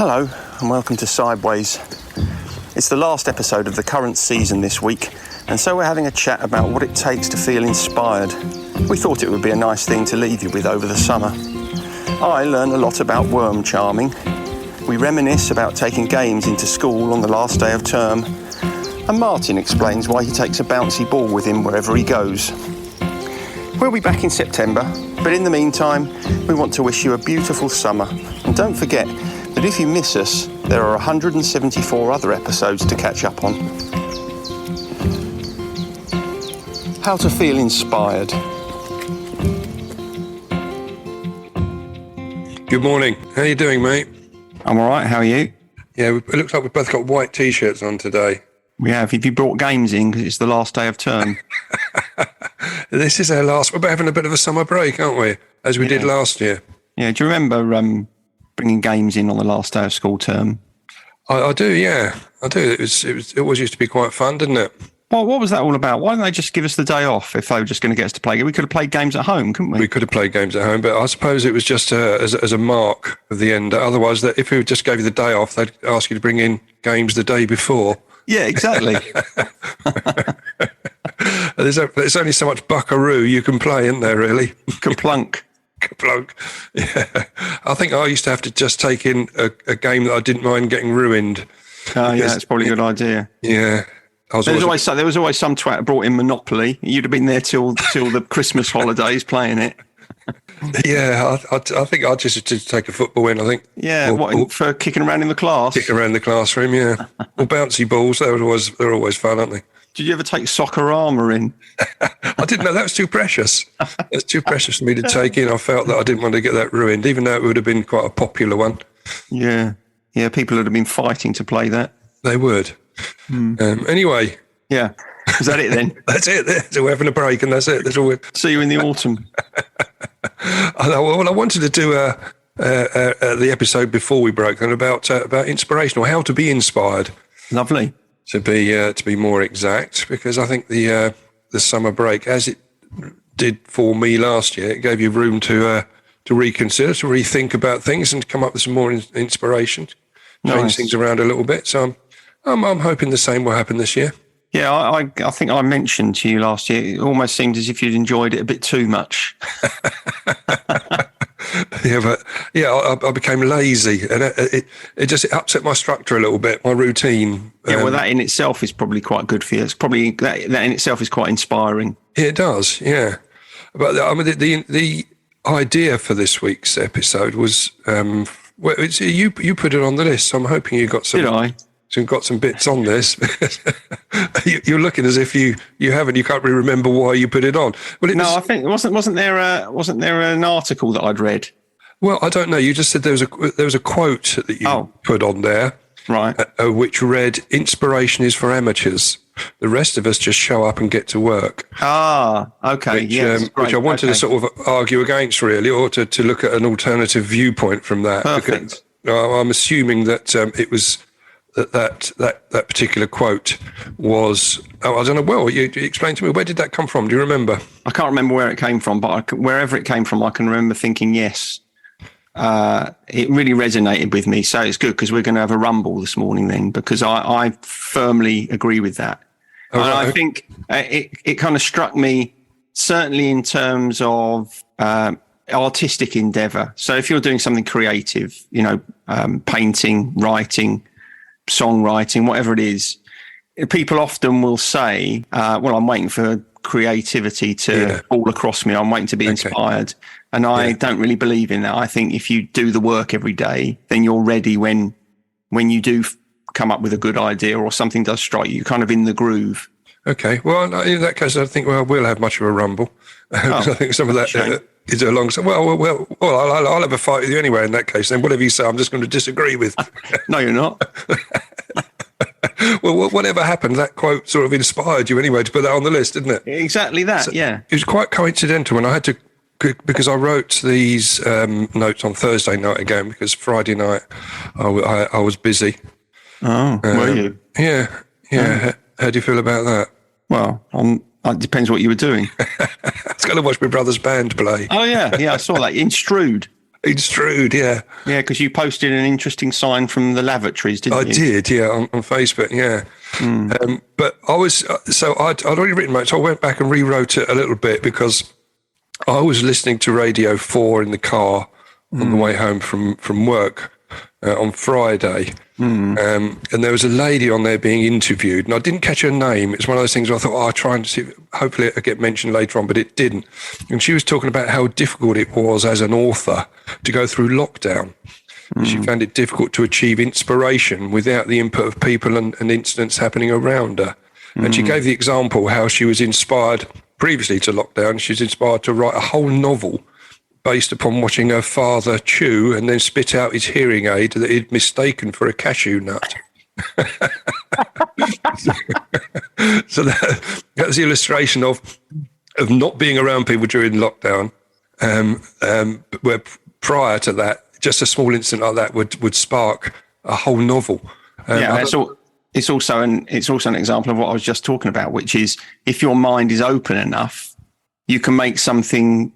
Hello and welcome to Sideways. It's the last episode of the current season this week, and so we're having a chat about what it takes to feel inspired. We thought it would be a nice thing to leave you with over the summer. I learned a lot about worm charming. We reminisce about taking games into school on the last day of term, and Martin explains why he takes a bouncy ball with him wherever he goes. We'll be back in September, but in the meantime, we want to wish you a beautiful summer, and don't forget that if you miss us, there are 174 other episodes to catch up on. How to feel inspired. Good morning. How you doing, mate? I'm all right, how are you? Yeah, it looks like we've both got white T-shirts on today. We have. Have you brought games in because it's the last day of term? This is our last. We're having a bit of a summer break, aren't we? As we did last year. Yeah, do you remember bringing games in on the last day of school term? I do, yeah. I do. It always used to be quite fun, didn't it? Well, what was that all about? Why didn't they just give us the day off if they were just going to get us to play? We could have played games at home, couldn't we? We could have played games at home, but I suppose it was just as a mark of the end. Otherwise, if we just gave you the day off, they'd ask you to bring in games the day before. Yeah, exactly. There's only so much buckaroo you can play, isn't there, really? Kaplunk. Kaplunk. Yeah. I think I used to have to just take in a game that I didn't mind getting ruined. Oh, yeah, that's probably a good idea. Yeah. There was always some twat who brought in Monopoly. You'd have been there till the Christmas holidays playing it. Yeah, I think I'd just take a football in, I think. Yeah, for kicking around in the class? Kicking around the classroom, yeah. Or bouncy balls, they're always fun, aren't they? Did you ever take soccer armour in? I didn't know, that was too precious. That's too precious for me to take in. I felt that I didn't want to get that ruined, even though it would have been quite a popular one. Yeah, people would have been fighting to play that. They would. Anyway. Yeah. Is that it then? That's it. So we're having a break and that's it. That's all. See you in the autumn. I wanted to do the episode before we broke then about inspiration, or how to be inspired. Lovely. To be more exact, because I think the summer break, as it did for me last year, it gave you room to reconsider, to rethink about things, and to come up with some more inspiration, change things around a little bit. So I'm hoping the same will happen this year. Yeah, I think I mentioned to you last year, it almost seemed as if you'd enjoyed it a bit too much. I became lazy, and it just upset my structure a little bit, my routine. Yeah, well, that in itself is probably quite good for you. It's probably that in itself is quite inspiring. It does, yeah. But I mean, the idea for this week's episode was you put it on the list. So I'm hoping you got some. Did I? So got some bits on this. You're looking as if you haven't. You can't really remember why you put it on. Well, I think wasn't there an article that I'd read? Well, I don't know. You just said there was a quote that you put on there, right? Which read, "Inspiration is for amateurs. The rest of us just show up and get to work." Ah, okay, which I wanted to sort of argue against, really, or to look at an alternative viewpoint from that. Perfect. Because I'm assuming that it was. That particular quote was, I don't know, well, you explain to me, where did that come from? Do you remember? I can't remember where it came from, but wherever it came from, I can remember thinking, yes, it really resonated with me. So it's good because we're going to have a rumble this morning then, because I firmly agree with that. Oh, and right. I think it kind of struck me, certainly in terms of artistic endeavour. So if you're doing something creative, painting, writing, songwriting, whatever it is, people often will say, well, I'm waiting for creativity to fall across me. I'm waiting to be inspired. And I don't really believe in that. I think if you do the work every day, then you're ready when you do come up with a good idea or something does strike you, you're kind of in the groove. Okay. Well, in that case, I think we'll have much of a rumble. I think some of that is alongside. Well, I'll have a fight with you anyway in that case. Then whatever you say, I'm just going to disagree with. No, you're not. Well, whatever happened, that quote sort of inspired you anyway to put that on the list, didn't it? Exactly that, so yeah. It was quite coincidental when I had to, because I wrote these notes on Thursday night again, because Friday night I was busy. Oh, were you? Yeah. How do you feel about that? Well, it depends what you were doing. I was going to watch my brother's band play. Oh, yeah, I saw that in Strood. Extrude, yeah. Yeah, because you posted an interesting sign from the lavatories, didn't you? I did, yeah, on Facebook, yeah. But I was, I'd already written much. So I went back and rewrote it a little bit because I was listening to Radio 4 in the car on the way home from work on Friday. And there was a lady on there being interviewed, and I didn't catch her name. It's one of those things where I thought, I'll try and see, hopefully it'll get mentioned later on, but it didn't. And she was talking about how difficult it was as an author to go through lockdown. She found it difficult to achieve inspiration without the input of people and incidents happening around her. And she gave the example how she was inspired previously to lockdown. She was inspired to write a whole novel based upon watching her father chew and then spit out his hearing aid that he'd mistaken for a cashew nut. So that was the illustration of not being around people during lockdown, where prior to that, just a small incident like that would spark a whole novel. It's also an example of what I was just talking about, which is if your mind is open enough, you can make something,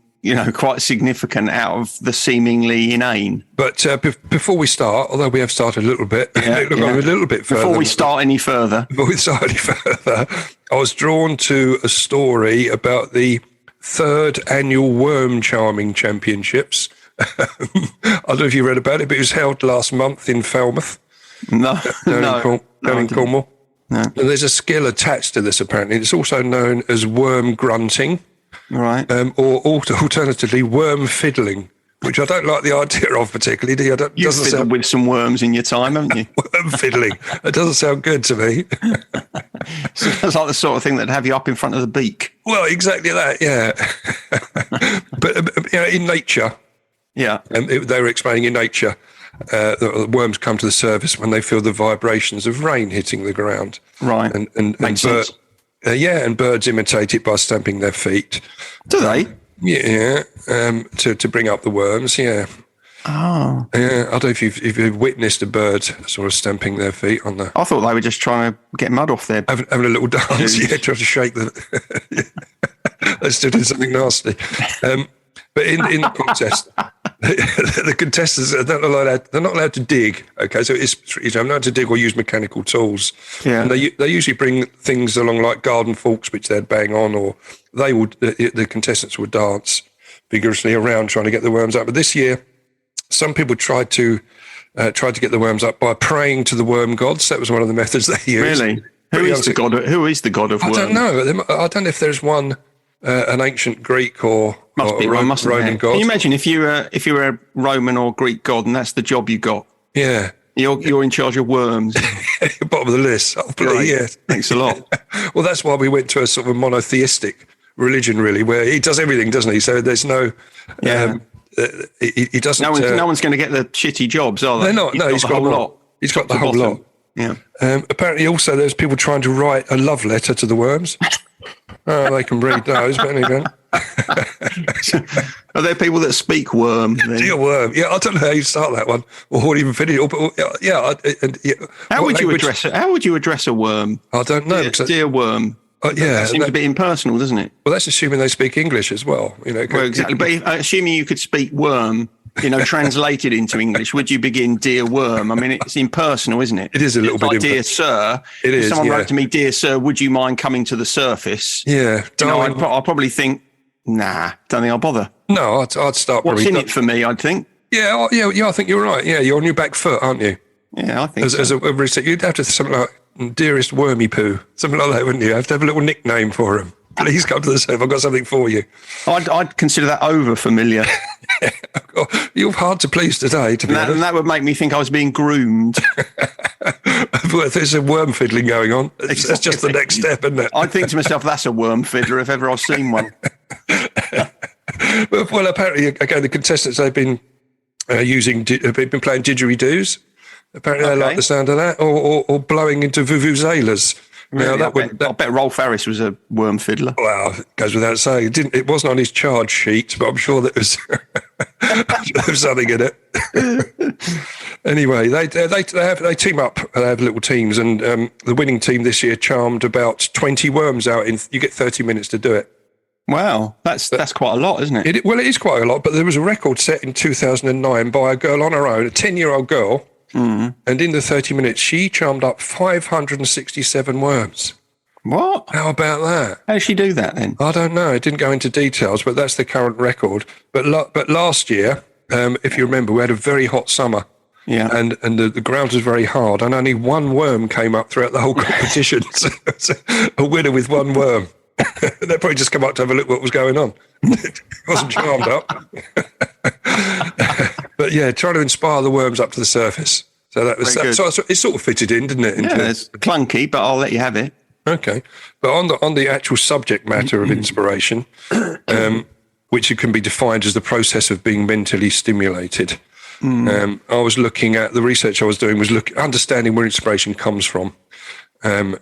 quite significant out of the seemingly inane. But before we start, although we have started a little bit, a little bit further. Before we start any further, I was drawn to a story about the 3rd annual Worm Charming Championships. I don't know if you read about it, but it was held last month in Falmouth. Down in Cornwall. No. And there's a skill attached to this, apparently. It's also known as worm grunting. Right. Or alternatively, worm fiddling, which I don't like the idea of particularly. You've fiddled with some worms in your time, haven't you? Worm fiddling. It doesn't sound good to me. Sounds like the sort of thing that'd have you up in front of the beak. Well, exactly that, yeah. But in nature, they were explaining in nature, the worms come to the surface when they feel the vibrations of rain hitting the ground. Right. And sense. And birds imitate it by stamping their feet. Do they? Yeah, to bring up the worms, yeah. Oh. Yeah, I don't know if you've witnessed a bird sort of stamping their feet on the... I thought they were just trying to get mud off their... Having a little dance, trying to shake the... They still did something nasty. But in the contest, the contestants are not allowed to dig. Okay, so it's not allowed to dig or use mechanical tools. Yeah, and they usually bring things along like garden forks, which they'd bang on, or the contestants would dance vigorously around trying to get the worms up. But this year, some people tried to get the worms up by praying to the worm gods. That was one of the methods they used. Really? Who is the god of worms? I don't know. I don't know if there's one. An ancient Greek or Roman god. Can you imagine if you were a Roman or Greek god and that's the job you got? Yeah. You're in charge of worms. Bottom of the list. Right. Yeah. Thanks a lot. Well, that's why we went to a sort of a monotheistic religion, really, where he does everything, doesn't he? So there's no... he doesn't... No one's going to get the shitty jobs, are they? They're not. He's got the whole lot. He's got the whole lot. Yeah. Apparently also there's people trying to write a love letter to the worms. Oh, they can read those, but anyway. Are there people that speak worm? Then? Dear worm. Yeah, I don't know how you start that one or even finish it. How would you address a worm? I don't know. Dear worm. That seems a bit impersonal, doesn't it? Well, that's assuming they speak English as well. Well, exactly. But assuming you could speak worm, translated into English, would you begin "Dear Worm"? I mean, it's impersonal, isn't it? It is a little bit. Like "Dear Sir." It is. If someone wrote to me, "Dear Sir, would you mind coming to the surface?" Yeah. I'd probably think, nah, don't think I'll bother. No, I'd start. What's in it for me? I'd think. Yeah. I think you're right. Yeah, you're on your back foot, aren't you? Yeah, I think. As a research, you'd have to something like "Dearest Wormy Poo," something like that, wouldn't you? Have to have a little nickname for him. Please come to the surf. I've got something for you. I'd consider that over familiar. You're hard to please today, to be honest. And that would make me think I was being groomed. Well, there's a worm fiddling going on. That's just the next step, isn't it? I'd think to myself, that's a worm fiddler if ever I've seen one. Well, apparently, again, the contestants, they've been been playing didgeridoos. Apparently, they like the sound of that, or blowing into vuvuzelas. Really? I bet Rolf Harris was a worm fiddler. Well, it goes without saying. It wasn't on his charge sheet, but I'm sure there was something in it. Anyway, they team up. They have little teams, and the winning team this year charmed about 20 worms out. You get 30 minutes to do it. Wow, that's quite a lot, isn't it? Well, it is quite a lot, but there was a record set in 2009 by a girl on her own, a 10-year-old girl, and in the 30 minutes, she charmed up 567 worms. What? How about that? How did she do that then? I don't know. It didn't go into details, but that's the current record. But last year, if you remember, we had a very hot summer. Yeah. And the ground was very hard, and only one worm came up throughout the whole competition. So a winner with one worm. They'd probably just come up to have a look what was going on. It wasn't charmed up. But yeah, trying to inspire the worms up to the surface. So that was so it sort of fitted in, didn't it? Yeah, it's clunky, but I'll let you have it. Okay, but on the actual subject matter of inspiration, which it can be defined as the process of being mentally stimulated. I was looking at the research I was doing was understanding where inspiration comes from, and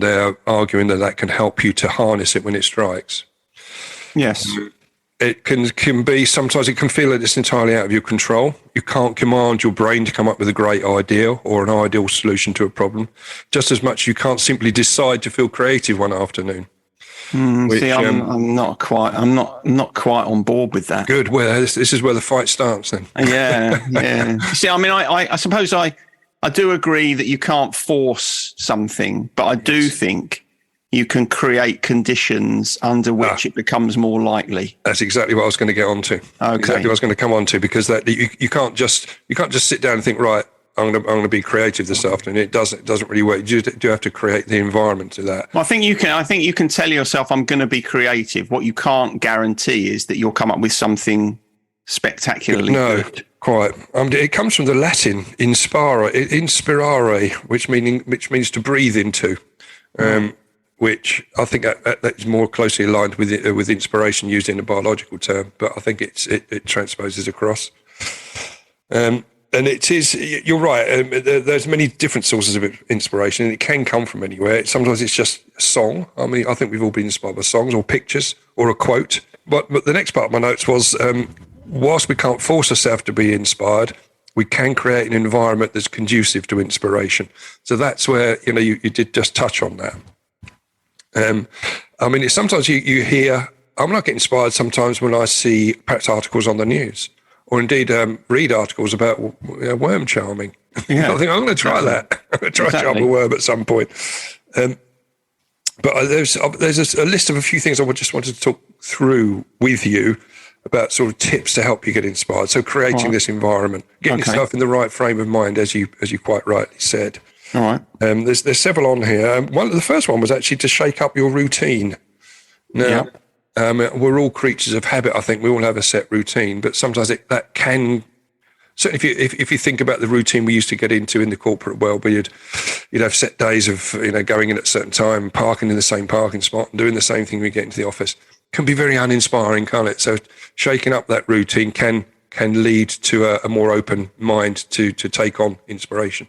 they're arguing that can help you to harness it when it strikes. Yes. It can be, sometimes it can feel that it's entirely out of your control. You can't command your brain to come up with a great idea or an ideal solution to a problem, just as much you can't simply decide to feel creative one afternoon. See, I'm not quite on board with that. Good. Well, this is where the fight starts then. Yeah. See, I mean, I suppose I do agree that you can't force something, but I do think you can create conditions under which it becomes more likely. That's exactly what I was going to get onto. Okay. Exactly what I was going to come on to, because that you can't just sit down and think, right, I'm going to be creative this afternoon. It doesn't really work. You do have to create the environment to that. Well, I think you can tell yourself, I'm going to be creative. What you can't guarantee is that you'll come up with something spectacularly good. Quite. It comes from the Latin inspirare, which means to breathe into, which I think that is more closely aligned with inspiration used in a biological term, but I think it transposes across. And it is, you're right, there's many different sources of inspiration, and it can come from anywhere. Sometimes it's just a song. I mean, I think we've all been inspired by songs or pictures or a quote. But the next part of my notes was, whilst we can't force ourselves to be inspired, we can create an environment that's conducive to inspiration. So that's where, you did just touch on that. I mean, sometimes you hear, I'm not getting inspired sometimes when I see perhaps articles on the news, or indeed read articles about worm charming. Yeah. I think I'm going to try that. I'm going to try charm a worm at some point. But there's a list of a few things I just wanted to talk through with you about sort of tips to help you get inspired. So creating this environment, getting yourself in the right frame of mind, as you quite rightly said. All right. There's several on here. The first one was actually to shake up your routine. Now, we're all creatures of habit. I think we all have a set routine, but sometimes that can, certainly if you think about the routine we used to get into in the corporate world, where you'd have set days of going in at a certain time, parking in the same parking spot, and doing the same thing when you get into the office, can be very uninspiring, can't it? So shaking up that routine can lead to a more open mind to take on inspiration.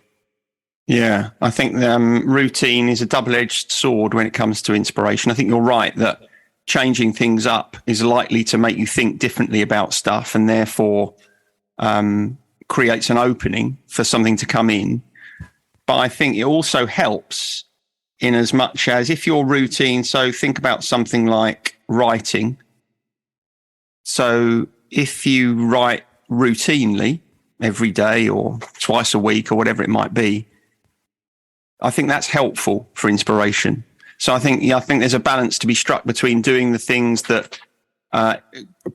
Yeah, I think routine is a double-edged sword when it comes to inspiration. I think you're right that changing things up is likely to make you think differently about stuff, and therefore creates an opening for something to come in. But I think it also helps in as much as if your routine, so think about something like writing. So if you write routinely every day or twice a week or whatever it might be, I think that's helpful for inspiration. So I think there's a balance to be struck between doing the things that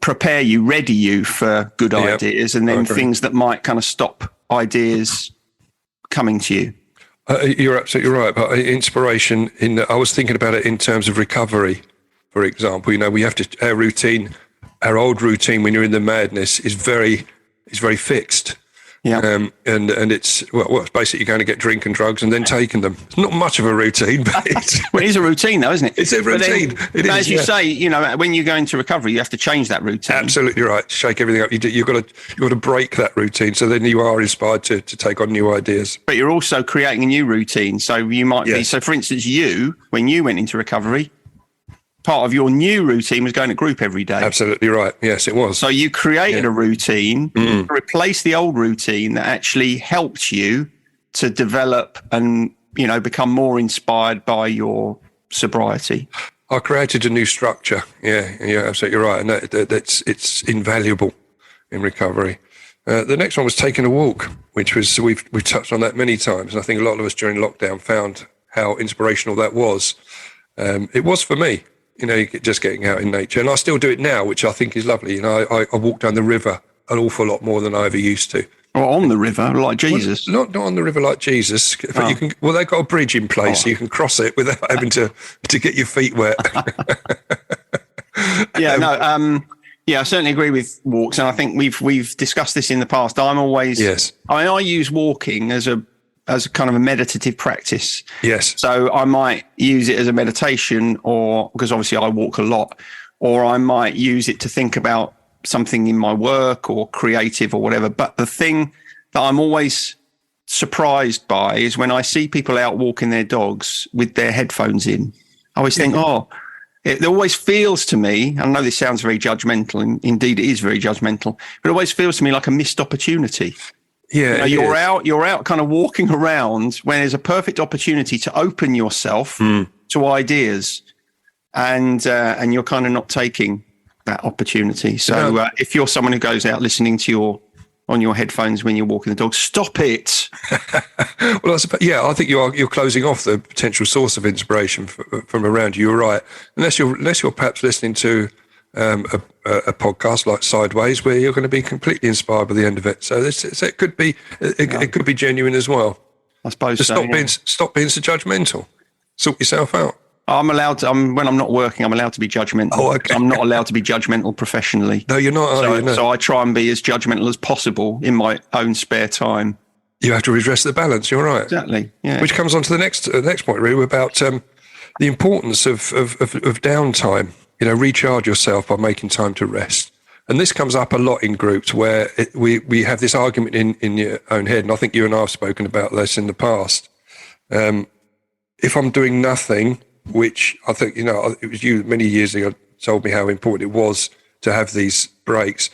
prepare you, ready you for good ideas, and then things that might kind of stop ideas coming to you. You're absolutely right. But inspiration, I was thinking about it in terms of recovery, for example. We have to, our old routine when you're in the madness is very fixed. Yeah. And it's basically you're going to get drink and drugs and then taking them. It's not much of a routine, but well, it is a routine though, isn't it? It's a routine. As you say, when you go into recovery, you have to change that routine. Absolutely right. Shake everything up. You've got to break that routine, so then you are inspired to take on new ideas. But you're also creating a new routine. So you might be. So for instance, when you went into recovery, part of your new routine was going to group every day. Absolutely right. Yes, it was. So you created a routine to replace the old routine that actually helped you to develop and, become more inspired by your sobriety. I created a new structure. Yeah, you're absolutely right. And it's invaluable in recovery. The next one was taking a walk, which was, we've touched on that many times. And I think a lot of us during lockdown found how inspirational that was. It was for me, just getting out in nature. And I still do it now, which I think is lovely. I walk down the river an awful lot more than I ever used to. Or on the river, like Jesus. Well, not on the river like Jesus. But you can. Well, they've got a bridge in place, so you can cross it without having to get your feet wet. Yeah, I certainly agree with walks, and I think we've discussed this in the past. I'm always I use walking as a kind of a meditative practice. Yes. So I might use it as a meditation, or because obviously I walk a lot, or I might use it to think about something in my work or creative or whatever. But the thing that I'm always surprised by is when I see people out walking their dogs with their headphones in. I always think, it always feels to me, I know this sounds very judgmental, and indeed it is very judgmental, but it always feels to me like a missed opportunity. Yeah, you're out kind of walking around when there's a perfect opportunity to open yourself to ideas, and you're kind of not taking that opportunity. So if you're someone who goes out listening to on your headphones when you're walking the dog, stop it. Well, I think you're closing off the potential source of inspiration from around you. You're right, unless you're perhaps listening to a podcast like Sideways, where you're going to be completely inspired by the end of it. So it could be genuine as well. I suppose. Stop being so judgmental. Sort yourself out. I'm allowed to. when I'm not working, I'm allowed to be judgmental. Oh, okay. I'm not allowed to be judgmental professionally. No, you're not. So I try and be as judgmental as possible in my own spare time. You have to redress the balance. You're right. Exactly. Yeah. Which comes on to the next point, really, about the importance of downtime. Recharge yourself by making time to rest. And this comes up a lot in groups where we have this argument in your own head. And I think you and I have spoken about this in the past. If I'm doing nothing, which I think, it was you many years ago told me how important it was to have these breaks.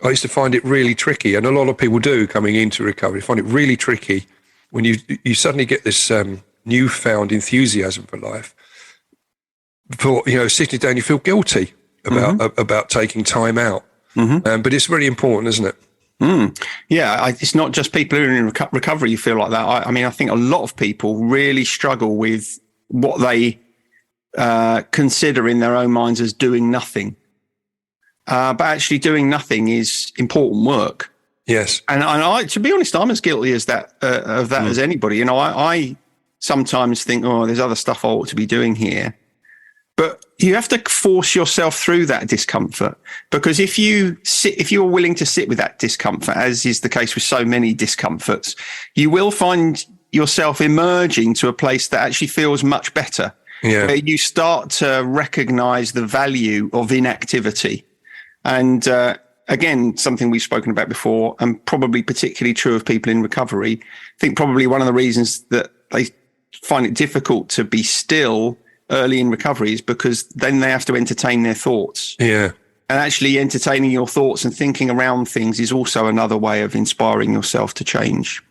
I used to find it really tricky, and a lot of people do coming into recovery, find it really tricky when you suddenly get this newfound enthusiasm for life. For, sitting down, you feel guilty about taking time out. Mm-hmm. But it's really important, isn't it? Yeah, it's not just people who are in recovery who feel like that. I think a lot of people really struggle with what they consider in their own minds as doing nothing. But actually doing nothing is important work. Yes. And I, to be honest, I'm as guilty as that as anybody. I sometimes think, there's other stuff I ought to be doing here. But you have to force yourself through that discomfort, because if you're willing to sit with that discomfort, as is the case with so many discomforts, you will find yourself emerging to a place that actually feels much better. Yeah. Where you start to recognize the value of inactivity. And again, something we've spoken about before, and probably particularly true of people in recovery. I think probably one of the reasons that they find it difficult to be still early in recovery is because then they have to entertain their thoughts. Yeah. And actually entertaining your thoughts and thinking around things is also another way of inspiring yourself to change.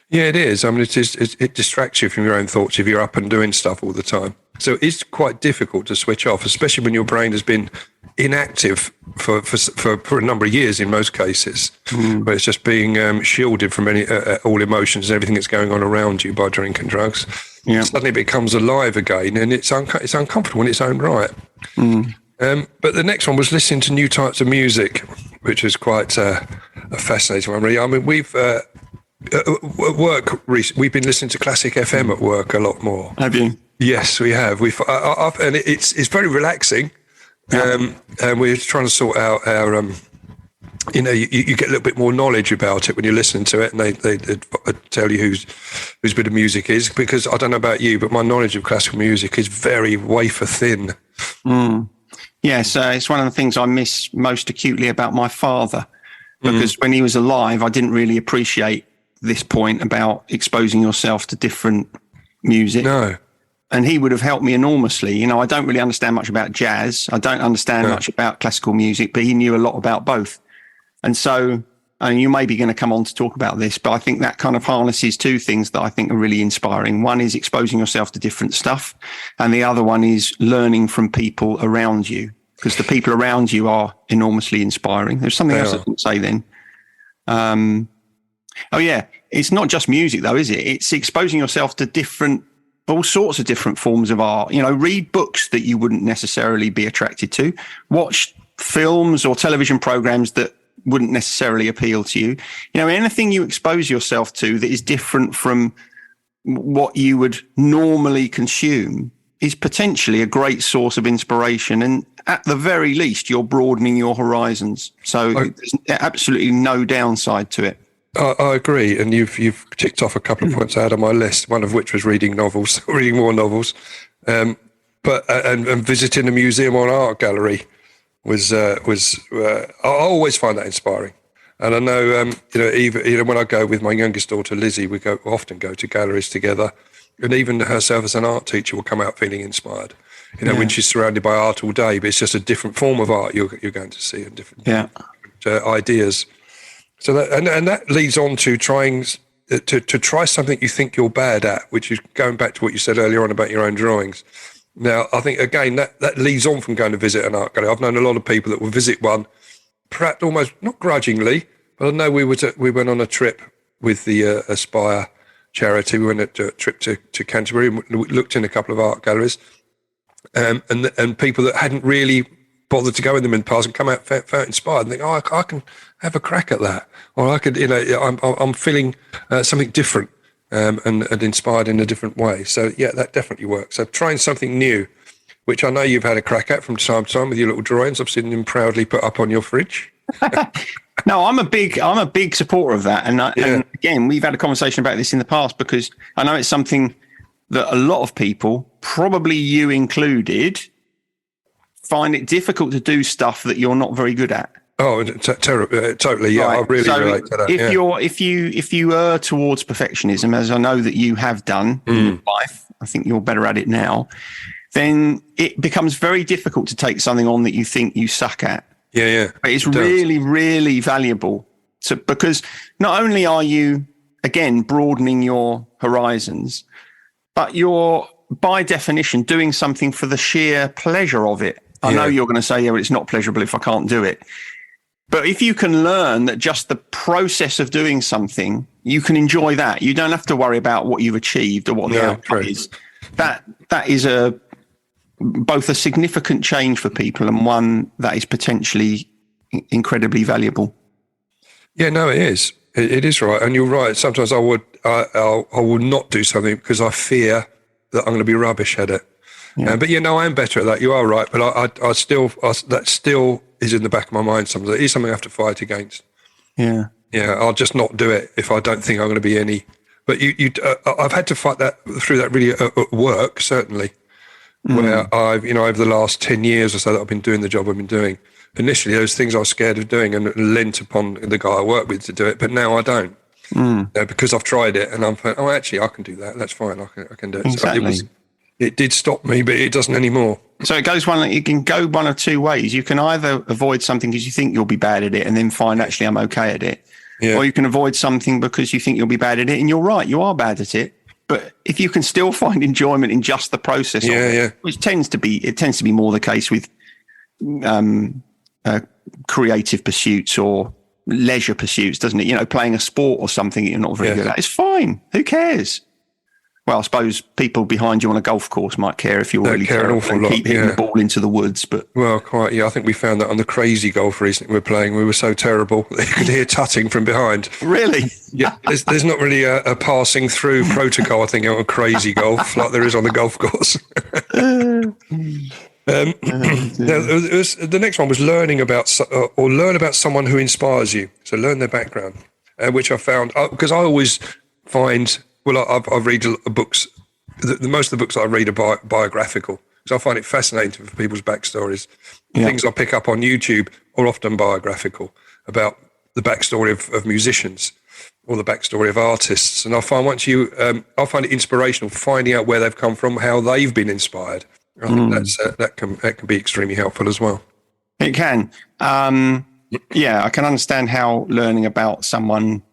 Yeah, it is. It distracts you from your own thoughts if you're up and doing stuff all the time. So it's quite difficult to switch off, especially when your brain has been inactive for a number of years in most cases, where it's just being shielded from all emotions and everything that's going on around you by drink and drugs. Yeah. Suddenly it becomes alive again, and it's uncomfortable in its own right. But the next one was listening to new types of music, which was quite a fascinating one, really. I mean, we've at work we've been listening to classic FM at work a lot more. Have you? Yes, we have. And it's very relaxing. And we're trying to sort out our you get a little bit more knowledge about it when you're listening to it, and they tell you whose bit of music is, because I don't know about you, but my knowledge of classical music is very wafer thin. Yes, it's one of the things I miss most acutely about my father, because when he was alive, I didn't really appreciate this point about exposing yourself to different music. No. And he would have helped me enormously. I don't really understand much about jazz. I don't understand much about classical music, but he knew a lot about both. And so and you may be going to come on to talk about this, but I think that kind of harnesses two things that I think are really inspiring. One is exposing yourself to different stuff, and the other one is learning from people around you, because the people around you are enormously inspiring. There's something else I didn't say then. Oh yeah, it's not just music though, is it? It's exposing yourself to all sorts of different forms of art. You know, read books that you wouldn't necessarily be attracted to, watch films or television programs that wouldn't necessarily appeal to you. You know, anything you expose yourself to that is different from what you would normally consume is potentially a great source of inspiration. And at the very least, you're broadening your horizons. So there's absolutely no downside to it. I agree, and you've ticked off a couple of points out of my list. One of which was reading novels, reading more novels, but visiting a museum or an art gallery was. I always find that inspiring, and I know even when I go with my youngest daughter Lizzie, we often go to galleries together, and even herself as an art teacher will come out feeling inspired. You know, when she's surrounded by art all day, but it's just a different form of art you're going to see, and different ideas. So that leads on to trying to try something you think you're bad at, which is going back to what you said earlier on about your own drawings. Now, I think, again, that leads on from going to visit an art gallery. I've known a lot of people that will visit one, perhaps almost not grudgingly, but I know we went on a trip with the Aspire charity. We went a trip to Canterbury and we looked in a couple of art galleries, and people that hadn't really bothered to go in them in the past and come out felt inspired and think, I can have a crack at that, or I could, I'm feeling something different and inspired in a different way. So yeah, that definitely works. So trying something new, which I know you've had a crack at from time to time with your little drawings. I've seen them proudly put up on your fridge. No, I'm a big supporter of that, and again, we've had a conversation about this in the past because I know it's something that a lot of people, probably you included, find it difficult to do stuff that you're not very good at. Oh, totally. Yeah, right. I really relate to that. If you err towards perfectionism, as I know that you have done in your life, I think you're better at it now, then it becomes very difficult to take something on that you think you suck at. Yeah. But it's really, really valuable because not only are you, again, broadening your horizons, but you're, by definition, doing something for the sheer pleasure of it. I know you're going to say, well, it's not pleasurable if I can't do it. But if you can learn that just the process of doing something, you can enjoy that. You don't have to worry about what you've achieved or what the outcome is. That is both a significant change for people and one that is potentially incredibly valuable. Yeah, no, it is. It is right. And you're right. Sometimes I would not do something because I fear that I'm going to be rubbish at it. Yeah. But I am better at that. You are right, but I still that still is in the back of my mind. Sometimes it is something I have to fight against. Yeah. I'll just not do it if I don't think I'm going to be any. But I've had to fight that through that really at work, certainly, where I've over the last 10 years or so that I've been doing the job I've been doing. Initially, those things I was scared of doing and lent upon the guy I work with to do it, but now I don't because I've tried it and I'm thinking, actually I can do that. That's fine. I can do it. Exactly. So it did stop me, but it doesn't anymore. So it can go one of two ways. You can either avoid something because you think you'll be bad at it and then find actually I'm okay at it. Yeah. Or you can avoid something because you think you'll be bad at it and you're right, you are bad at it. But if you can still find enjoyment in just the process of it, which tends to be more the case with creative pursuits or leisure pursuits, doesn't it? Playing a sport or something that you're not very good at. It's fine. Who cares? Well, I suppose people behind you on a golf course might care if you're really terrible and keep hitting the ball into the woods. But quite. Yeah, I think we found that on the crazy golf recently we were playing. We were so terrible that you could hear tutting from behind. Really? Yeah. There's not really a passing through protocol, I think, on crazy golf like there is on the golf course. The next one was learn about someone who inspires you. So learn their background, which I found because I always find. Well, I've read books. Most of the books I read are biographical, so I find it fascinating for people's backstories. Things I pick up on YouTube are often biographical about the backstory of musicians or the backstory of artists. And I find I find it inspirational finding out where they've come from, how they've been inspired. I think that can be extremely helpful as well. It can. yeah, I can understand how learning about someone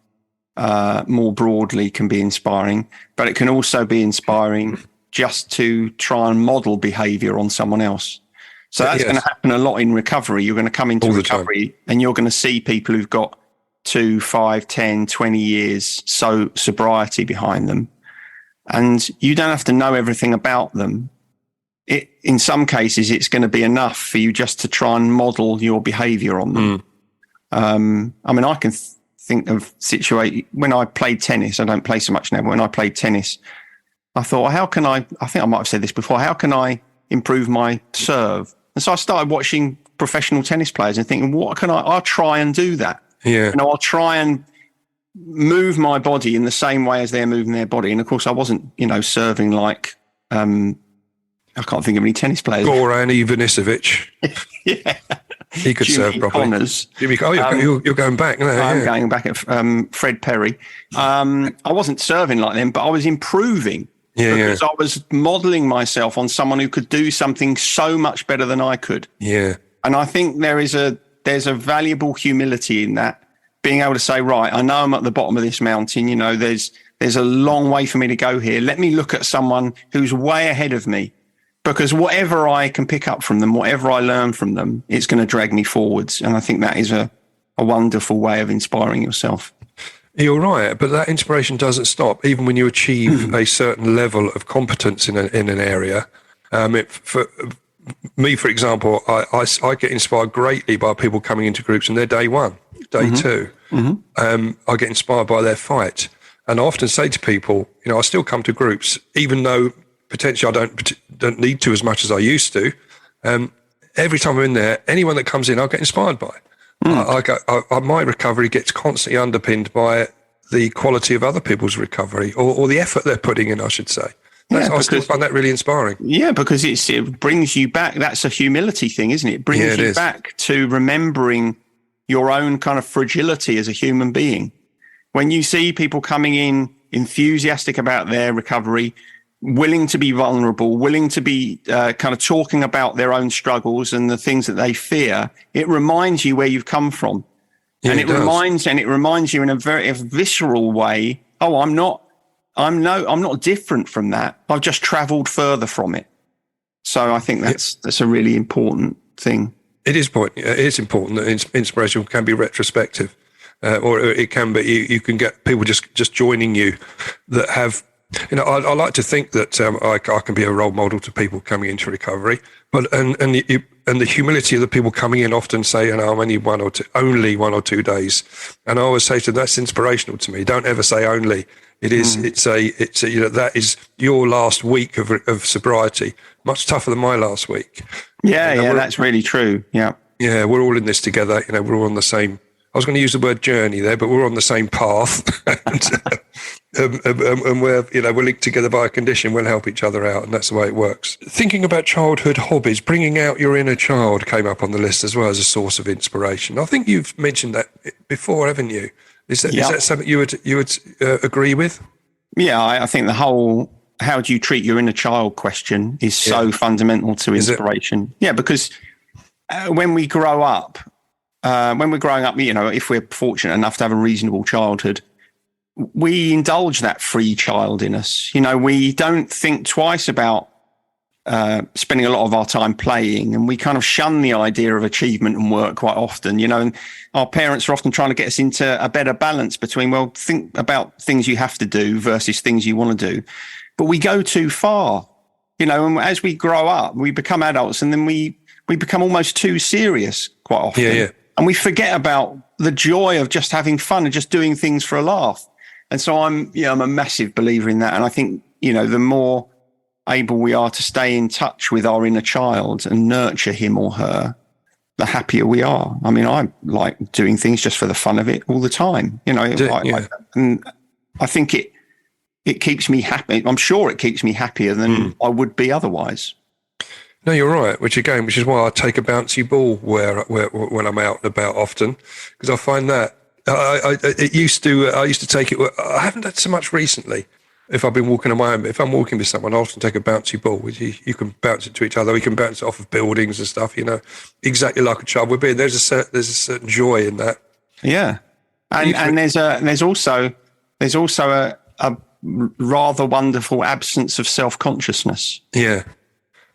more broadly can be inspiring, but it can also be inspiring just to try and model behavior on someone else. So that's going to happen a lot in recovery. You're going to come into recovery and you're going to see people who've got 2, 5, 10, 20 years sobriety behind them. And you don't have to know everything about them. In some cases, it's going to be enough for you just to try and model your behavior on them. I mean, I can think of when I played tennis. I don't play so much now, but when I played tennis, I thought, well, I think I might have said this before, how can I improve my serve? And so I started watching professional tennis players and thinking, I'll try and do that. Yeah. I'll try and move my body in the same way as they're moving their body. And of course, I wasn't, serving like, I can't think of any tennis players. Goran Ivanisevic. Yeah. He could serve properly. Connors. You're going back now. I'm going back at Fred Perry. I wasn't serving like them, but I was improving. Because I was modelling myself on someone who could do something so much better than I could. Yeah. And I think there's a valuable humility in that, being able to say, right, I know I'm at the bottom of this mountain. There's a long way for me to go here. Let me look at someone who's way ahead of me, because whatever I can pick up from them, whatever I learn from them, it's going to drag me forwards. And I think that is a wonderful way of inspiring yourself. You're right, but that inspiration doesn't stop even when you achieve a certain level of competence in an area. For me, for example, I get inspired greatly by people coming into groups and they're day 1, day 2. I get inspired by their fight, and I often say to people, I still come to groups even though potentially I don't need to as much as I used to. Every time I'm in there, anyone that comes in, I'll get inspired by. My recovery gets constantly underpinned by the quality of other people's recovery, or the effort they're putting in, I should say. I still find that really inspiring. Yeah, because it brings you back. That's a humility thing, isn't it? It brings you back to remembering your own kind of fragility as a human being. When you see people coming in enthusiastic about their recovery, willing to be vulnerable, willing to be kind of talking about their own struggles and the things that they fear, it reminds you where you've come from. Yeah, and it reminds you in a very visceral way, I'm not different from that. I've just traveled further from it. So I think that's a really important thing. It is important that inspiration can be retrospective, or it can be, you can get people just joining you that have, I like to think that I can be a role model to people coming into recovery, but and the humility of the people coming in often say, I'm only one or two days, and I always say to them, that's inspirational to me. Don't ever say only. It is. It's that is your last week of sobriety, much tougher than my last week. Yeah, that's really true. Yeah, we're all in this together. We're all on the same. I was going to use the word journey there, but we're on the same path, and we're linked together by a condition. We'll help each other out, and that's the way it works. Thinking about childhood hobbies, bringing out your inner child came up on the list as well as a source of inspiration. I think you've mentioned that before, haven't you? Is that something you would agree with? Yeah, I think the whole how do you treat your inner child question is so fundamental to inspiration. Yeah, because when we grow up. When we're growing up, if we're fortunate enough to have a reasonable childhood, we indulge that free child in us. We don't think twice about spending a lot of our time playing, and we kind of shun the idea of achievement and work quite often, and our parents are often trying to get us into a better balance between, think about things you have to do versus things you want to do. But we go too far, and as we grow up, we become adults, and then we become almost too serious quite often. Yeah. And we forget about the joy of just having fun and just doing things for a laugh. And so I'm a massive believer in that. And I think, the more able we are to stay in touch with our inner child and nurture him or her, the happier we are. I mean, I like doing things just for the fun of it all the time. And I think it keeps me happy. I'm sure it keeps me happier than I would be otherwise. No, you're right. Which is why I take a bouncy ball where when I'm out and about often, because I find that I used to take it. I haven't had so much recently, if I've bbeen walking on my own, if I'm walking with someone, I often take a bouncy ball, which you can bounce it to each other. We can bounce it off of buildings and stuff, exactly like a child would be. There's a certain joy in that. Yeah. And there's also a rather wonderful absence of self-consciousness. Yeah.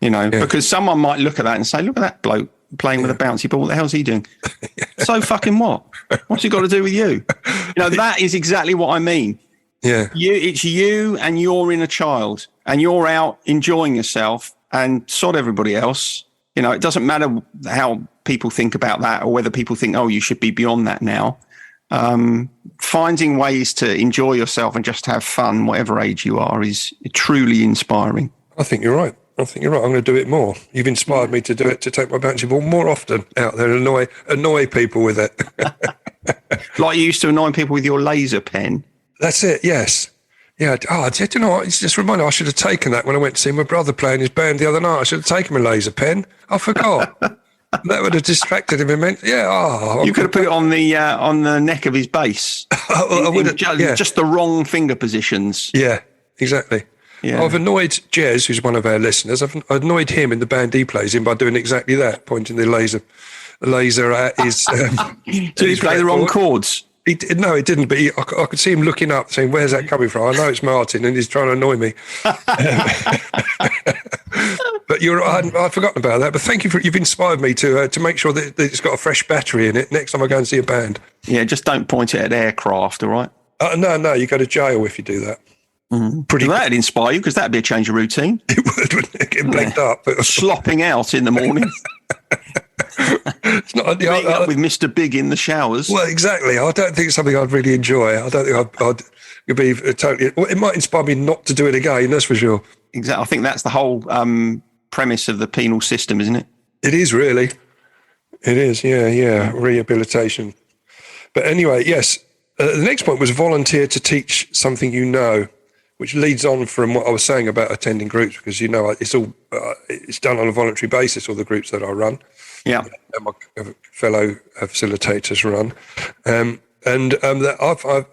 Because someone might look at that and say, look at that bloke playing with a bouncy ball. What the hell's he doing? So fucking what? What's it got to do with you? That is exactly what I mean. Yeah. It's you and you're in a child and you're out enjoying yourself and sod everybody else. It doesn't matter how people think about that or whether people think, oh, you should be beyond that now. Finding ways to enjoy yourself and just have fun, whatever age you are, is truly inspiring. I think you're right. I'm going to do it more. You've inspired me to do it, to take my bouncy ball more often out there and annoy people with it. Like you used to annoy people with your laser pen. That's it, yes. Yeah. Oh, do you know what? It's just reminded I should have taken that when I went to see my brother play in his band the other night. I should have taken my laser pen. I forgot. That would have distracted him immensely. Yeah. You could have put it on the neck of his bass. I would have, just the wrong finger positions. Yeah, exactly. Yeah. I've annoyed Jez, who's one of our listeners. I've annoyed him in the band he plays in by doing exactly that, pointing the laser at his. Did he play the wrong chords? No, he didn't. But I could see him looking up, saying, "Where's that coming from?" I know it's Martin, and he's trying to annoy me. But I'd forgotten about that. But thank you you've inspired me to make sure that it's got a fresh battery in it next time I go and see a band. Yeah, just don't point it at aircraft, all right? No, you go to jail if you do that. Mm-hmm. That'd inspire you because that'd be a change of routine. It would, wouldn't it? Getting blanked up. Slopping out in the morning. It's not Meeting up with Mr. Big in the showers. Well, exactly. I don't think it's something I'd really enjoy. I don't think I'd be totally. Well, it might inspire me not to do it again. That's for sure. Exactly. I think that's the whole premise of the penal system, isn't it? It is really. It is. Yeah. Rehabilitation. But anyway, yes. The next point was volunteer to teach something you know, which leads on from what I was saying about attending groups, because it's all it's done on a voluntary basis. All the groups that I run. Yeah, and my fellow facilitators run, that I've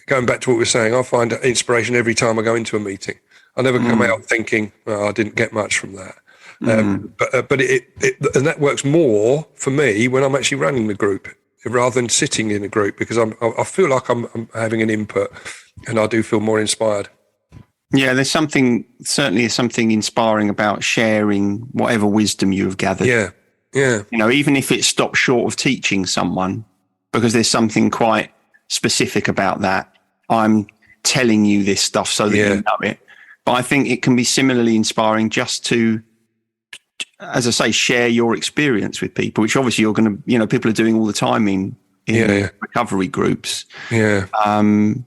going back to what we were saying, I find inspiration every time I go into a meeting. I never come out thinking, well, I didn't get much from that. But it and that works more for me when I'm actually running the group rather than sitting in a group, because I feel like I'm having an input, and I do feel more inspired. Yeah, there's certainly something inspiring about sharing whatever wisdom you have gathered. Yeah. Even if it stops short of teaching someone, because there's something quite specific about that. I'm telling you this stuff so that you know it. But I think it can be similarly inspiring just to, as I say, share your experience with people, which obviously you're going to, people are doing all the time in recovery groups. Yeah. But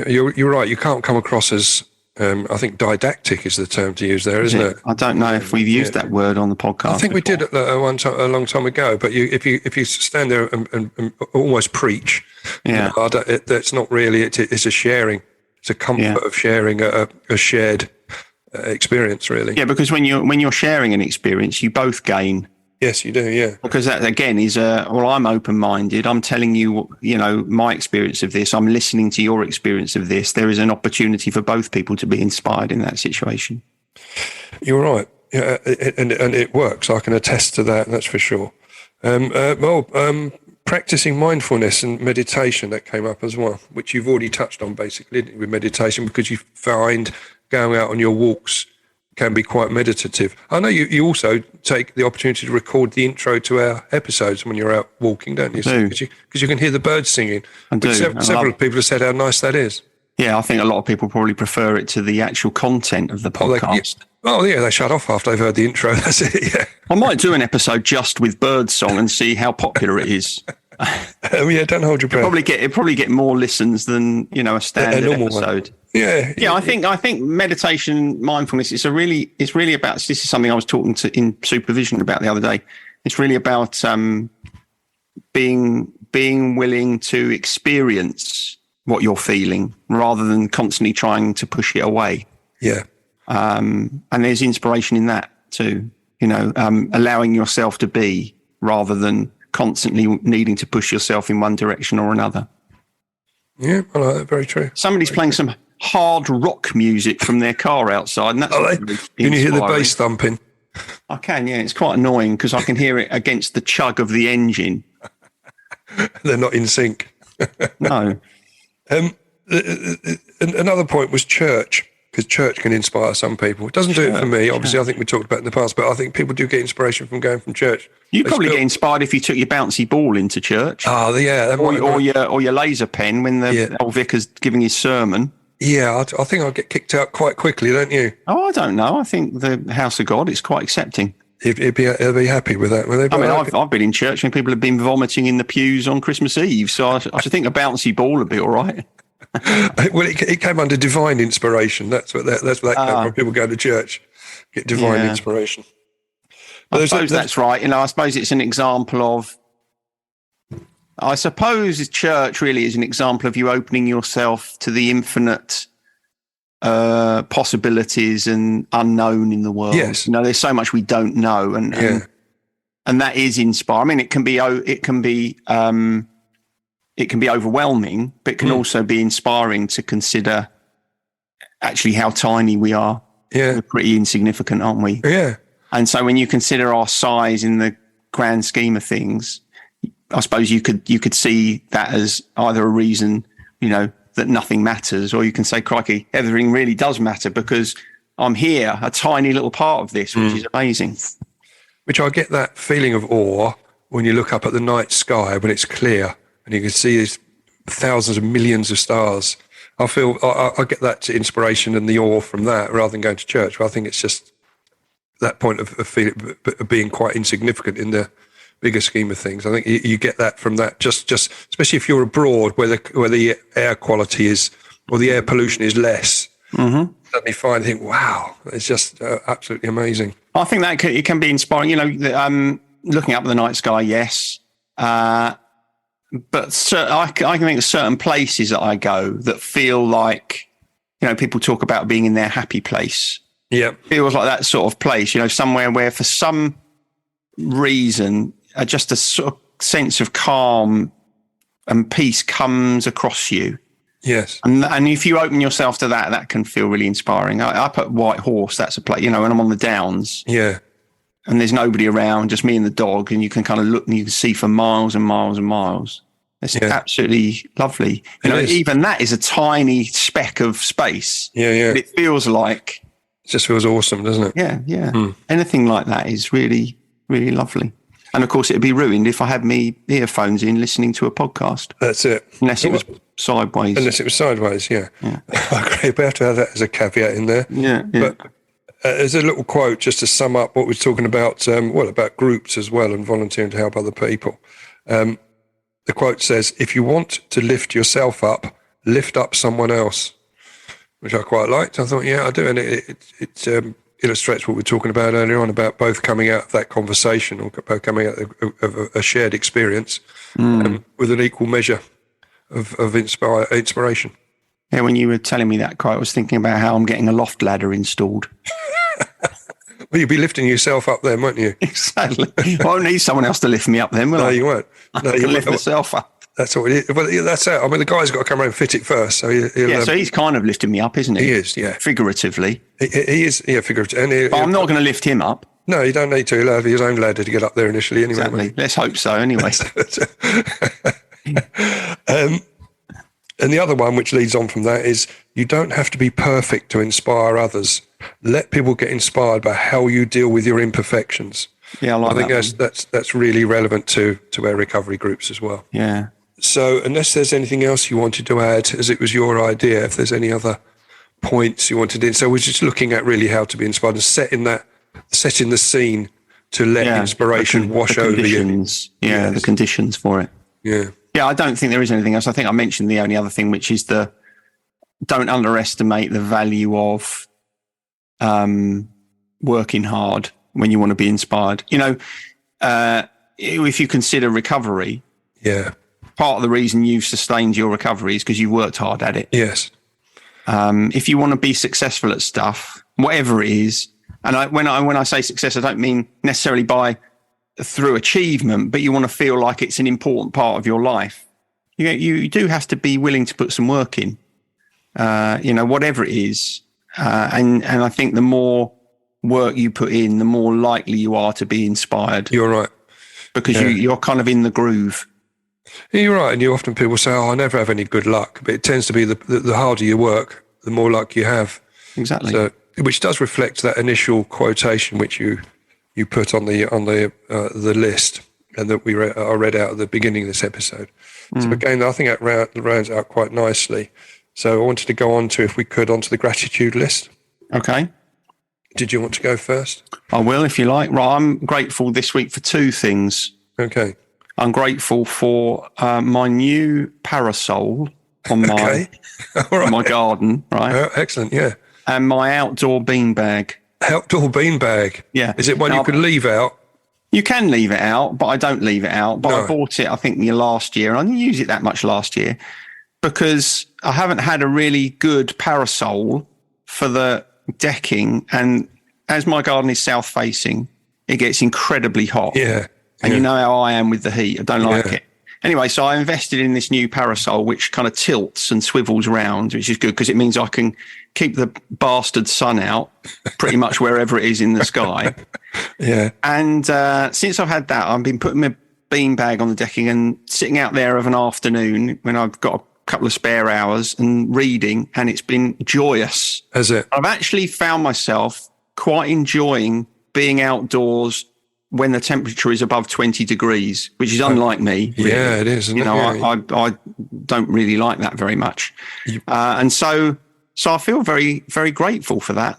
you're right. You can't come across as, I think didactic is the term to use there, isn't it? I don't know if we've used that word on the podcast. I think we did a long time ago. But if you stand there and almost preach, that's not really. It's a sharing. It's a comfort of sharing a shared experience, really. Yeah, because when you're sharing an experience, you both gain. Yes, you do. Yeah, because that again is I'm open-minded. I'm telling you, my experience of this. I'm listening to your experience of this. There is an opportunity for both people to be inspired in that situation. You're right. Yeah, and it works. I can attest to that. That's for sure. Practicing mindfulness and meditation, that came up as well, which you've already touched on basically, didn't you, with meditation, because you find going out on your walks can be quite meditative. I know you also take the opportunity to record the intro to our episodes when you're out walking, don't you? Because you can hear the birds singing. Several people have said how nice that is. Yeah, I think a lot of people probably prefer it to the actual content of the podcast. They shut off after they've heard the intro. That's it, yeah. I might do an episode just with bird song and see how popular it is. Don't hold your breath. It'd probably get more listens than a standard episode. One. Yeah. I think meditation, mindfulness. It's really about. This is something I was talking to in supervision about the other day. It's really about being willing to experience what you're feeling rather than constantly trying to push it away. Yeah. And there's inspiration in that too. Allowing yourself to be rather than constantly needing to push yourself in one direction or another. Yeah, I like that. Very true. Somebody's playing some hard rock music from their car outside. And that's can you hear the bass thumping? I can, yeah. It's quite annoying because I can hear it against the chug of the engine. They're not in sync. No. Another point was church, because church can inspire some people. It doesn't do it for me. Obviously, I think we talked about it in the past, but I think people do get inspiration from going from church. You'd probably get inspired if you took your bouncy ball into church. Oh, yeah. Or your laser pen when the old vicar's giving his sermon. Yeah, I think I'll get kicked out quite quickly, don't you? Oh, I don't know. I think the House of God is quite accepting. He'll be happy with that. Will they? I mean, I've been in church when people have been vomiting in the pews on Christmas Eve, so I should think a bouncy ball would be all right. Well, it came under divine inspiration. That's what that came from. People go to church, get divine inspiration. But I suppose that's right. You know, I suppose it's an example of. I suppose church really is an example of you opening yourself to the infinite possibilities and unknown in the world. Yes. You know, there's so much we don't know, and that is inspiring. I mean, it can be overwhelming, but it can also be inspiring to consider actually how tiny we are. Yeah, we're pretty insignificant, aren't we? Yeah. And so when you consider our size in the grand scheme of things, I suppose you could see that as either a reason, you know, that nothing matters, or you can say, crikey, everything really does matter because I'm here, a tiny little part of this, which is amazing. Which I get that feeling of awe when you look up at the night sky when it's clear and you can see these thousands of millions of stars. I get that inspiration and the awe from that rather than going to church. Well, I think it's just that point of being quite insignificant in the bigger scheme of things. I think you get that from that. Just especially if you're abroad, where the air quality is or the air pollution is less. Mm-hmm. Suddenly find, think, wow, it's just absolutely amazing. I think that it can be inspiring. You know, looking up at the night sky, yes, but I can think of certain places that I go that feel like, you know, people talk about being in their happy place. Yeah, feels like that sort of place. You know, somewhere where for some reason just a sort of sense of calm and peace comes across you. Yes. And if you open yourself to that, that can feel really inspiring. Up at White Horse, that's a place, you know, when I'm on the downs. Yeah. And there's nobody around, just me and the dog, and you can kind of look and you can see for miles and miles and miles. It's absolutely lovely. You know, even that is a tiny speck of space. Yeah, yeah. But it feels like... It just feels awesome, doesn't it? Yeah, yeah. Anything like that is really, really lovely. And of course, it'd be ruined if I had me earphones in listening to a podcast. That's it. Unless it was sideways. Unless it was sideways, yeah. I agree. We have to have that as a caveat in there. Yeah. But there's a little quote just to sum up what we're talking about, about groups as well and volunteering to help other people. The quote says, if you want to lift yourself up, lift up someone else, which I quite liked. I thought, yeah, I do. And it illustrates what we were talking about earlier on about both coming out of that conversation or both coming out of a shared experience with an equal measure of inspiration. Yeah, when you were telling me that quote, I was thinking about how I'm getting a loft ladder installed. Well, you'd be lifting yourself up then, won't you? Exactly. I won't need someone else to lift me up then, will I? No, you won't. No, I can lift myself up. That's what it is. Well, that's it. I mean, the guy's got to come around and fit it first. So so he's kind of lifting me up, isn't he? He is, yeah. Figuratively. He is, yeah, figuratively. But I'm not going to lift him up. No, you don't need to. He'll have his own ladder to get up there initially anyway. Exactly. Let's hope so anyway. And the other one, which leads on from that, is you don't have to be perfect to inspire others. Let people get inspired by how you deal with your imperfections. Yeah, I think that's really relevant to our recovery groups as well. Yeah. So unless there's anything else you wanted to add, as it was your idea, if there's any other points you wanted in. So we're just looking at really how to be inspired and setting the scene to let inspiration wash over you. Yeah, the conditions for it. Yeah. Yeah, I don't think there is anything else. I think I mentioned the only other thing, which is don't underestimate the value of working hard when you want to be inspired. You know, if you consider recovery, part of the reason you've sustained your recovery is because you worked hard at it. Yes. If you want to be successful at stuff, whatever it is, and when I say success, I don't mean necessarily through achievement, but you want to feel like it's an important part of your life. You do have to be willing to put some work in. whatever it is. And I think the more work you put in, the more likely you are to be inspired. You're right. Because you're kind of in the groove. You're right. And often people say, I never have any good luck. But it tends to be the harder you work, the more luck you have. Exactly. So, which does reflect that initial quotation which you put on the list, and that I read out at the beginning of this episode. So again, I think that rounds out quite nicely. So I wanted to go on to, if we could, onto the gratitude list. Okay. Did you want to go first? I will, if you like. Right, I'm grateful this week for two things. Okay. I'm grateful for my new parasol on my my garden, right? Oh, excellent, yeah. And my outdoor beanbag. Outdoor beanbag? Yeah. Is it one you can leave out? You can leave it out, but I don't leave it out. But I bought it, I think, last year, and I didn't use it that much last year because I haven't had a really good parasol for the decking. And as my garden is south facing, it gets incredibly hot. Yeah. And you know how I am with the heat. I don't like it. Anyway, so I invested in this new parasol, which kind of tilts and swivels around, which is good because it means I can keep the bastard sun out pretty much wherever it is in the sky. Yeah. And since I've had that, I've been putting my beanbag on the decking and sitting out there of an afternoon when I've got a couple of spare hours and reading, and it's been joyous. Has it? I've actually found myself quite enjoying being outdoors when the temperature is above 20 degrees, which is unlike me. Really. Yeah, it is. Isn't it? I don't really like that very much. And so I feel very, very grateful for that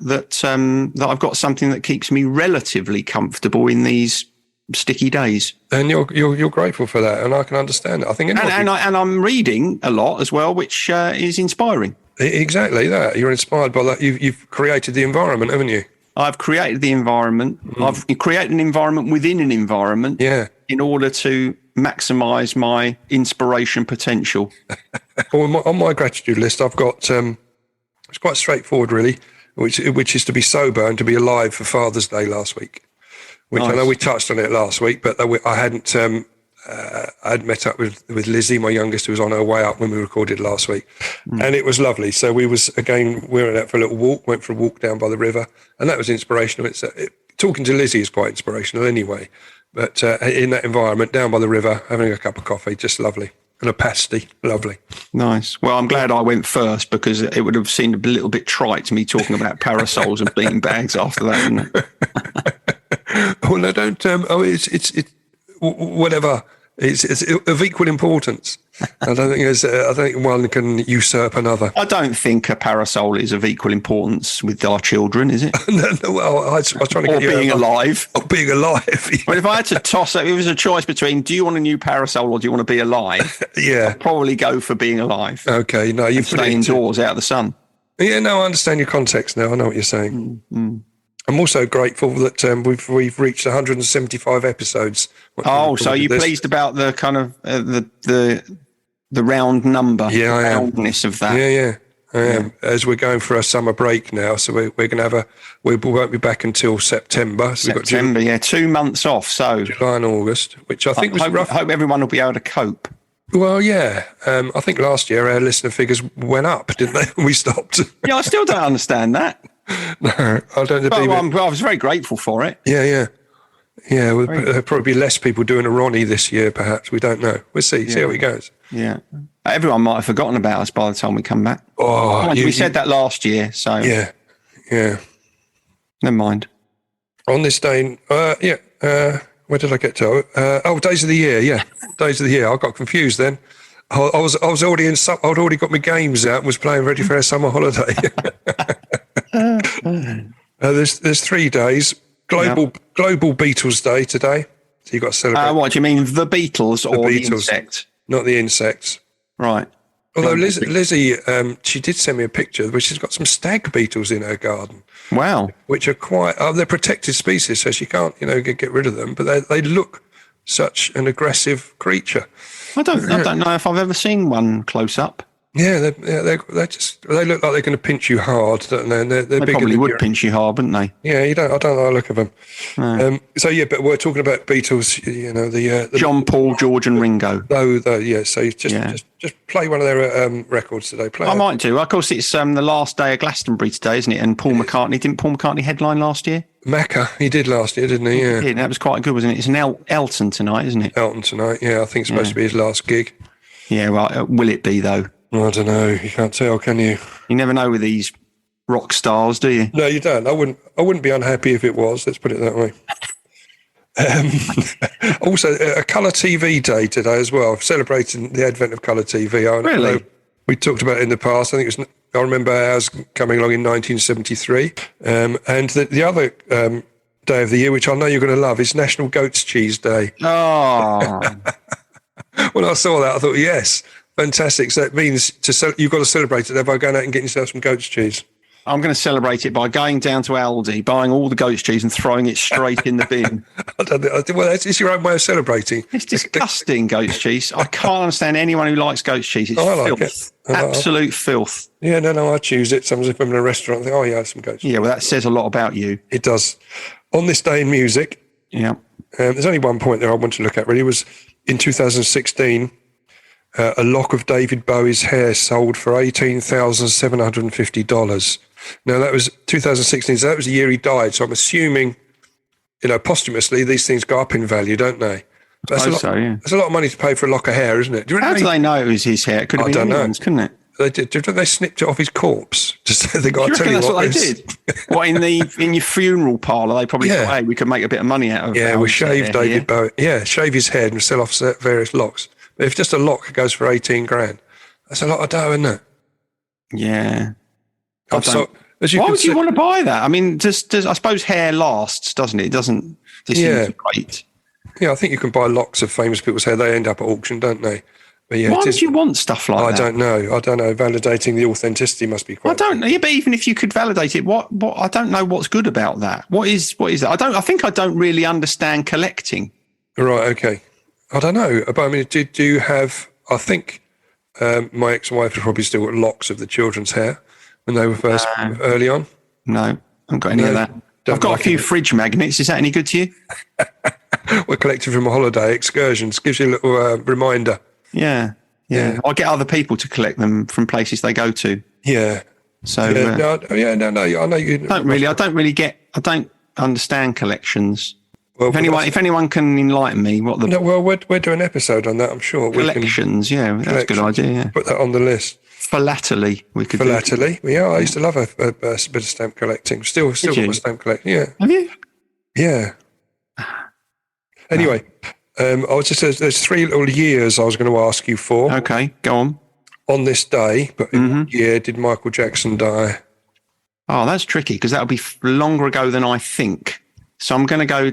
I've got something that keeps me relatively comfortable in these sticky days. And you're grateful for that, and I can understand it. I think, and I'm reading a lot as well, which is inspiring. Exactly that. You're inspired by that. You've created the environment, haven't you? I've created the environment. I've created an environment within an environment in order to maximise my inspiration potential. On my gratitude list, I've got, it's quite straightforward really, which is to be sober and to be alive for Father's Day last week, which nice. I know we touched on it last week, but I hadn't, I'd met up with Lizzie, my youngest, who was on her way up when we recorded last week. And it was lovely. So we went out for a little walk, went for a walk down by the river, and that was inspirational. Talking to Lizzie is quite inspirational anyway, but in that environment, down by the river, having a cup of coffee, just lovely. And a pasty, lovely. Nice. Well, I'm glad I went first because it would have seemed a little bit trite to me talking about parasols and bean bags after that, wouldn't it? Well, no, don't. It's whatever. It's of equal importance. I don't think one can usurp another. I don't think a parasol is of equal importance with our children, is it? No, well, I was trying to get you being alive. Oh, being alive. Yeah. Well, if I had to toss it, if it was a choice between do you want a new parasol or do you want to be alive? Yeah, I'd probably go for being alive. Okay, no, you stay indoors out of the sun. Yeah, no, I understand your context now. I know what you're saying. Mm-hmm. I'm also grateful that we've reached 175 episodes. Oh, so you're pleased about the kind of the round number, the roundness of that? Yeah, I am. As we're going for a summer break now, so we're going to have we won't be back until September. So September, 2 months off. So July and August, which I think was rough. I hope everyone will be able to cope. Well, yeah. I think last year our listener figures went up, didn't they? When we stopped. Yeah, I still don't understand that. No, I don't. I was very grateful for it. Yeah. There'll probably be less people doing a Ronnie this year, perhaps. We don't know. We'll see. Yeah. See how it goes. Yeah. Everyone might have forgotten about us by the time we come back. Oh, we said that last year, so yeah. Never mind. On this day, where did I get to? Days of the year. Yeah, days of the year. I got confused then. I was already in. I'd already got my games out and was playing ready for our summer holiday. There's 3 days. Global Beatles Day today. So you've got to celebrate. What do you mean, the Beatles or the insect? Not the insects. Right. Although Lizzie, she did send me a picture where she's got some stag beetles in her garden. Wow. Which are quite, they're protected species, so she can't, get rid of them. But they look such an aggressive creature. I don't know if I've ever seen one close up. They look like they're going to pinch you hard, don't they? And they're They bigger probably than would pinch you hard, wouldn't they? Yeah, I don't like the look of them. No. But we're talking about Beatles. The John, Paul, George, and Ringo. Yeah. So just play one of their records today. I might do. Of course, it's the last day of Glastonbury today, isn't it? And Paul McCartney, didn't Paul McCartney headline last year? Macca, he did last year, didn't he? Yeah. That was quite good, wasn't it? It's an Elton tonight, isn't it? Elton tonight. Yeah, I think it's supposed to be his last gig. Yeah, well, will it be though? I don't know. You can't tell, can you? You never know with these rock stars, do you? No, you don't. I wouldn't be unhappy if it was. Let's put it that way. Also, a colour TV day today as well, celebrating the advent of colour TV. Really? We talked about it in the past. I remember ours coming along in 1973. And the other day of the year, which I know you're going to love, is National Goat's Cheese Day. Oh. When I saw that, I thought, yes, fantastic. So that means you've got to celebrate it by going out and getting yourself some goat's cheese. I'm going to celebrate it by going down to Aldi, buying all the goat's cheese and throwing it straight in the bin. It's your own way of celebrating. It's disgusting, goat's cheese. I can't understand anyone who likes goat's cheese. It's filth. Absolute filth. Yeah, no, I choose it. Sometimes if I'm in a restaurant, I think, oh, yeah, some goat's cheese. Yeah, well, that says a lot about you. It does. On this day in music, there's only one point there I want to look at, really, was in 2016, a lock of David Bowie's hair sold for $18,750. Now, that was 2016, so that was the year he died. So I'm assuming, posthumously, these things go up in value, don't they? That's a lot of money to pay for a lock of hair, isn't it? How do they know it was his hair? It could have been anyone's, couldn't it? They did. Do you think they snipped it off his corpse? Just they got. Do you reckon that's what they did? What, in your funeral parlour? They probably thought, hey, we could make a bit of money out of. Yeah, we'll shave David Bowie. Yeah, shave his head and sell off various locks. But if just a lock goes for 18 grand, that's a lot of dough, isn't it? Yeah. Why would you want to buy that? I mean, I suppose hair lasts, doesn't it? It doesn't disintegrate. Yeah, I think you can buy locks of famous people's hair. They end up at auction, don't they? But yeah, why would you want stuff like that? I don't know. Validating the authenticity must be quite. I don't know. Yeah, but even if you could validate it, what? I don't know what's good about that. What is that? I think I don't really understand collecting. Right. Okay. I don't know. But I mean, do you have? I think my ex-wife has probably still got locks of the children's hair when they were first early on. No, I haven't got any of that. I've got a few fridge magnets. Is that any good to you? We're collecting from a holiday excursions. Gives you a little reminder. Yeah. I get other people to collect them from places they go to. Yeah. So I know you don't really. I don't understand collections. Well, if anyone can enlighten me, what the we're doing an episode on that. I'm sure collections. That's a good idea. Yeah. Put that on the list. Philately, we could. Philately. Yeah, I used to love a bit of stamp collecting. Still got a stamp collecting. Yeah. Have you? Yeah. Anyway. There's 3 little years I was going to ask you for. Okay, go on. On this day, but in what year did Michael Jackson die? Oh, that's tricky because that'll be longer ago than I think. So I'm going to go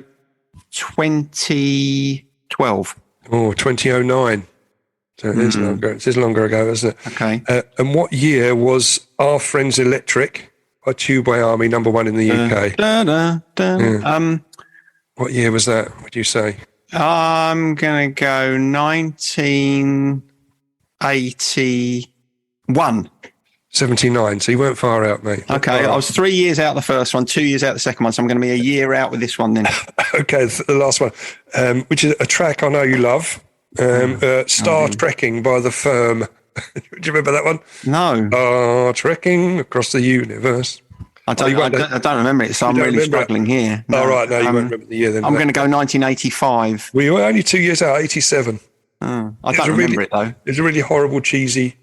2012. Oh, 2009. So it is longer. It is longer ago, isn't it? Okay. And what year was Our Friends Electric by Tubeway Army #1 in the UK? Yeah. What year was that, would you say? I'm going to go 1981. 79, so you weren't far out, mate. Okay, I was 3 years out the first one, 2 years out the second one, so I'm going to be a year out with this one then. Okay, the last one, which is a track I know you love, Star Trekking by The Firm. Do you remember that one? No. Star Trekking across the universe. I don't remember it, so I'm really struggling here. No, you won't remember the year then. I'm going to go 1985. We were only 2 years out, 87. I don't remember it, though. It's a really horrible, cheesy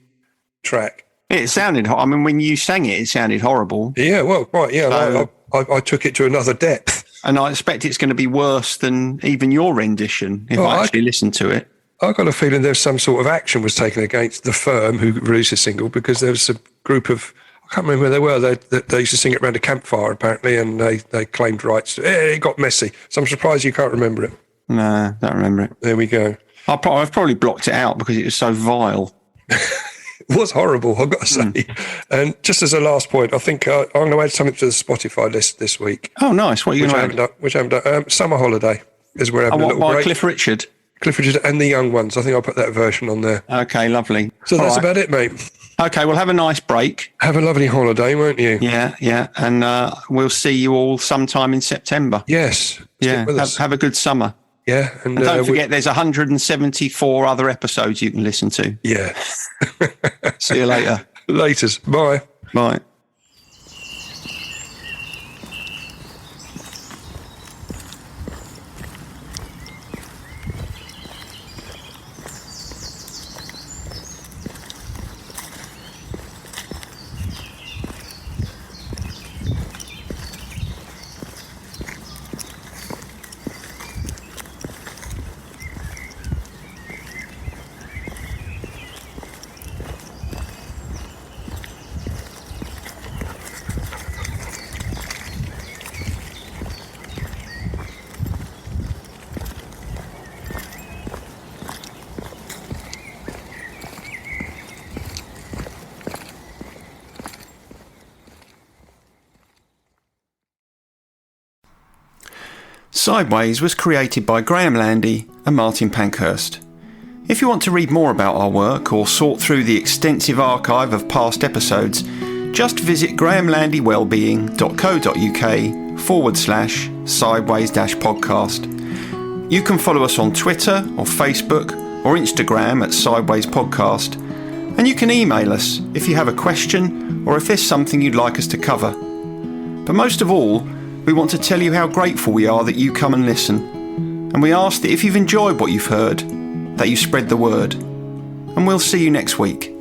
track. It sounded, when you sang it, it sounded horrible. Yeah, well, right, yeah. So, I took it to another depth. And I expect it's going to be worse than even your rendition if I actually listen to it. I got a feeling there's some sort of action was taken against The Firm, who released a single, because there was a group of, I can't remember where they were. They used to sing it around a campfire, apparently, and they claimed rights. It got messy. So I'm surprised you can't remember it. No, don't remember it. There we go. I've probably blocked it out because it was so vile. It was horrible, I've got to say. And just as a last point, I think I'm going to add something to the Spotify list this week. Oh, nice. What are you going to add? Which I haven't done. Summer Holiday, as we're having a little by break. Cliff Richard? Clifford and the young ones. I think I'll put that version on there. Okay, lovely. So All that's right. about it, mate. Okay, well, have a nice break. Have a lovely holiday, won't you? Yeah. And we'll see you all sometime in September. Yes. Yeah, Stick with us. have a good summer. Yeah. And don't forget, there's 174 other episodes you can listen to. Yeah. See you later. Laters. Bye. Bye. Sideways was created by Graham Landy and Martin Pankhurst. If you want to read more about our work or sort through the extensive archive of past episodes, just visit grahamlandywellbeing.co.uk/sideways-podcast. You can follow us on Twitter or Facebook or Instagram at Sideways Podcast, and you can email us if you have a question or if there's something you'd like us to cover. But most of all, we want to tell you how grateful we are that you come and listen, and we ask that if you've enjoyed what you've heard, that you spread the word. And we'll see you next week.